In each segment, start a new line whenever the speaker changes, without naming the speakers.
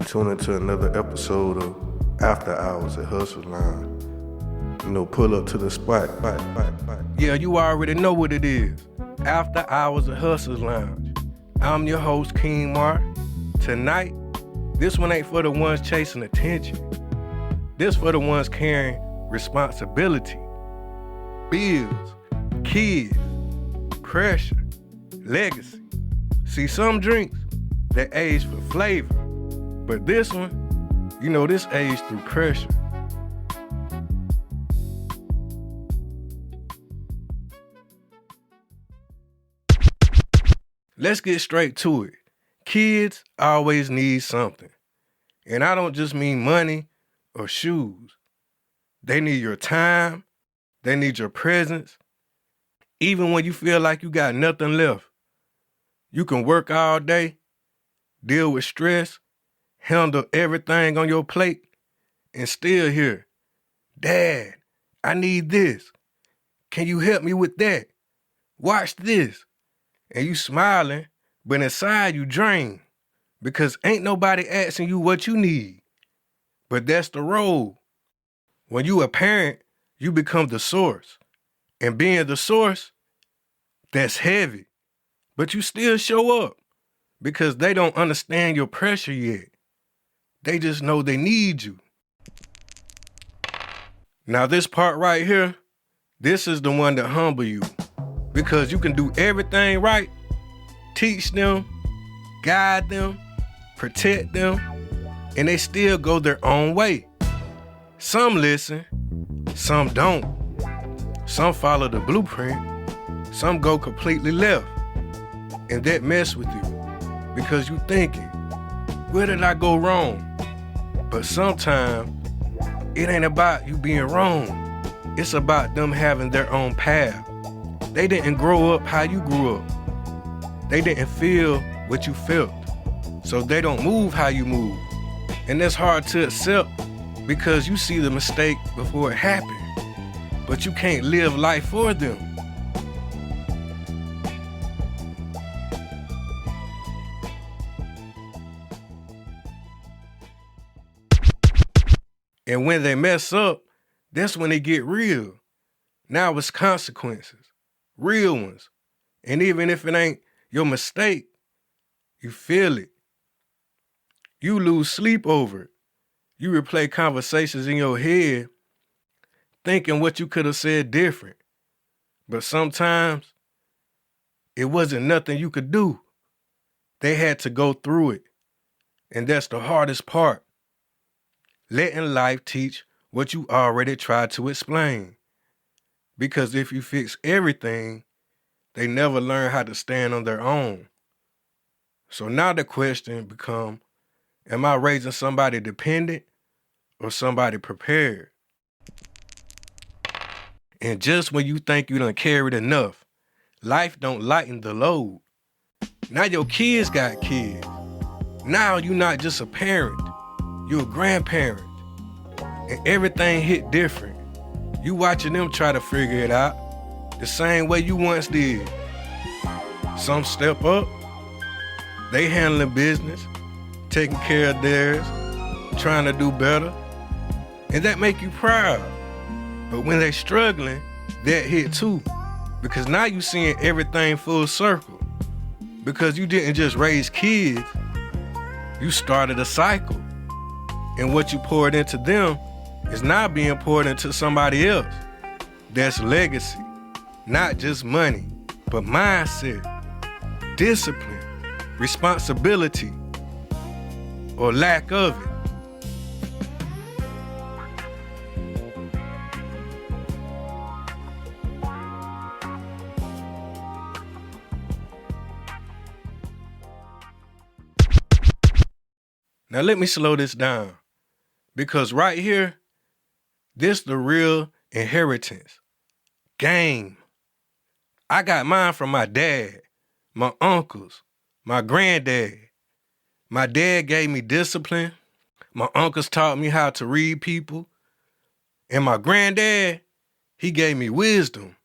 Tune into another episode of After Hours at Hustle Lounge. Pull up to the spot.
Yeah, you already know what it is. After Hours at Hustle Lounge. I'm your host, King Mark. Tonight, this one ain't for the ones chasing attention. This for the ones carrying responsibility. Bills, kids, pressure, legacy. See, some drinks, they age for flavor. But this one, this age through pressure. Let's get straight to it. Kids always need something. And I don't just mean money or shoes. They need your time. They need your presence. Even when you feel like you got nothing left. You can work all day, deal with stress, handle everything on your plate, and still hear, "Dad, I need this. Can you help me with that? Watch this." And you smiling, but inside you drained because ain't nobody asking you what you need. But that's the role. When you a parent, you become the source. And being the source, that's heavy. But you still show up because they don't understand your pressure yet. They just know they need you. Now this part right here, this is the one that humble you. Because you can do everything right, teach them, guide them, protect them, and they still go their own way. Some listen, some don't. Some follow the blueprint, some go completely left. And that mess with you because you thinking, where did I go wrong? But sometimes it ain't about you being wrong. It's about them having their own path. They didn't grow up how you grew up. They didn't feel what you felt. So they don't move how you move. And that's hard to accept because you see the mistake before it happened. But you can't live life for them. And when they mess up, that's when they get real. Now it's consequences. Real ones. And even if it ain't your mistake, you feel it. You lose sleep over it. You replay conversations in your head, thinking what you could have said different. But sometimes, it wasn't nothing you could do. They had to go through it. And that's the hardest part. Letting life teach what you already tried to explain. Because if you fix everything, they never learn how to stand on their own. So now the question becomes, am I raising somebody dependent or somebody prepared? And just when you think you done carried enough, life don't lighten the load. Now your kids got kids. Now you're not just a parent, you're a grandparent. And everything hit different. You watching them try to figure it out the same way you once did. Some step up, they handling business, taking care of theirs, trying to do better, and that make you proud. But when they struggling, that hit too, because now you seeing everything full circle. Because you didn't just raise kids, you started a cycle. And what you poured into them is now being poured into somebody else. That's legacy. Not just money, but mindset, discipline, responsibility, or lack of it. Now let me slow this down. Because right here, this the real inheritance. Game. I got mine from my dad, my uncles, my granddad. My dad gave me discipline. My uncles taught me how to read people. And my granddad, he gave me wisdom,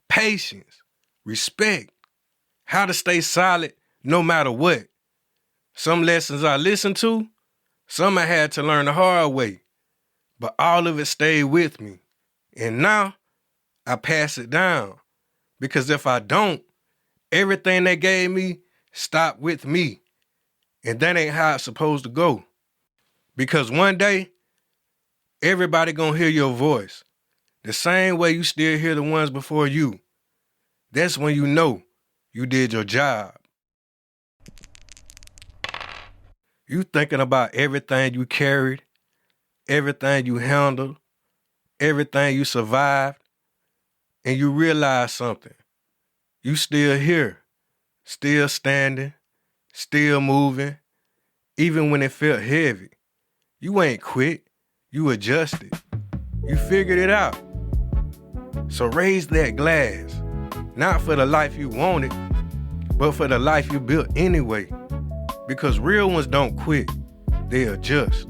patience, respect, how to stay solid no matter what. Some lessons I listened to, Some I had to learn the hard way, but all of it stayed with me. And now I pass it down, because if I don't, everything they gave me stopped with me. And that ain't how it's supposed to go. Because one day, everybody gonna hear your voice the same way you still hear the ones before you. That's when you know you did your job. You thinking about everything you carried, everything you handled, everything you survived, and you realize something. You still here, still standing, still moving, even when it felt heavy. You ain't quit, you adjusted. You figured it out. So raise that glass, not for the life you wanted, but for the life you built anyway. Because real ones don't quit, they adjust.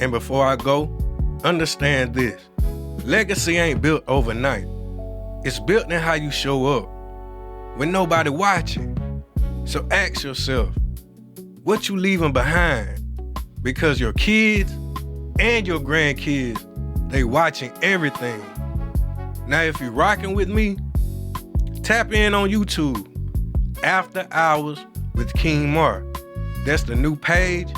And before I go, understand this. Legacy ain't built overnight. It's built in how you show up when nobody watching. So ask yourself, what you leaving behind? Because your kids and your grandkids, they watching everything. Now, if you rocking with me, tap in on YouTube, After Hours with King Mar. That's the new page,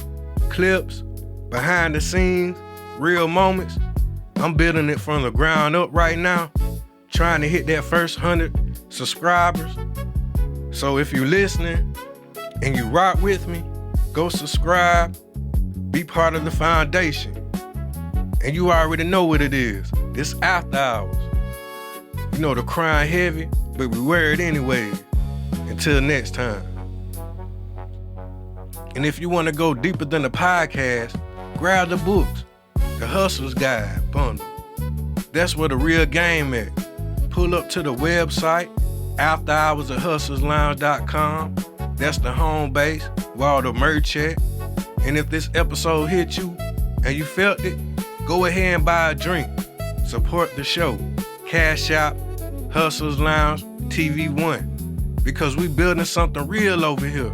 clips, behind the scenes, real moments. I'm building it from the ground up right now, trying to hit that first 100 subscribers. So if you're listening and you rock with me, go subscribe, be part of the foundation. And you already know what it is. This After Hours. You know the crime heavy, but we wear it anyway. Until next time. And if you want to go deeper than the podcast, grab the books, the Hustler's Guide bundle. That's where the real game at. Pull up to the website, afterhoursatHustlersLounge.com. That's the home base where all the merch at. And if this episode hit you and you felt it, go ahead and buy a drink. Support the show. Cash App, Hustlers Lounge, TV1. Because we building something real over here.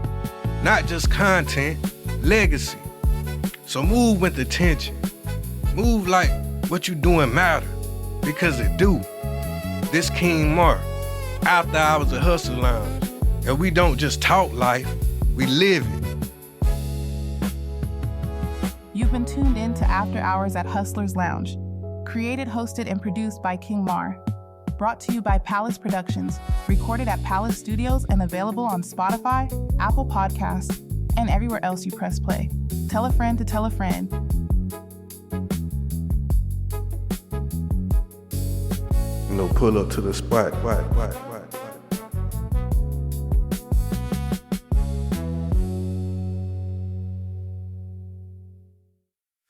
Not just content, legacy. So move with attention. Move like what you doing matter. Because it do. This King Mar, After Hours at Hustlers Lounge. And we don't just talk life, we live it.
You've been tuned in to After Hours at Hustlers Lounge. Created, hosted, and produced by King Mar. Brought to you by Palace Productions. Recorded at Palace Studios and available on Spotify, Apple Podcasts, and everywhere else you press play. Tell a friend to tell a friend.
Pull up to the spot.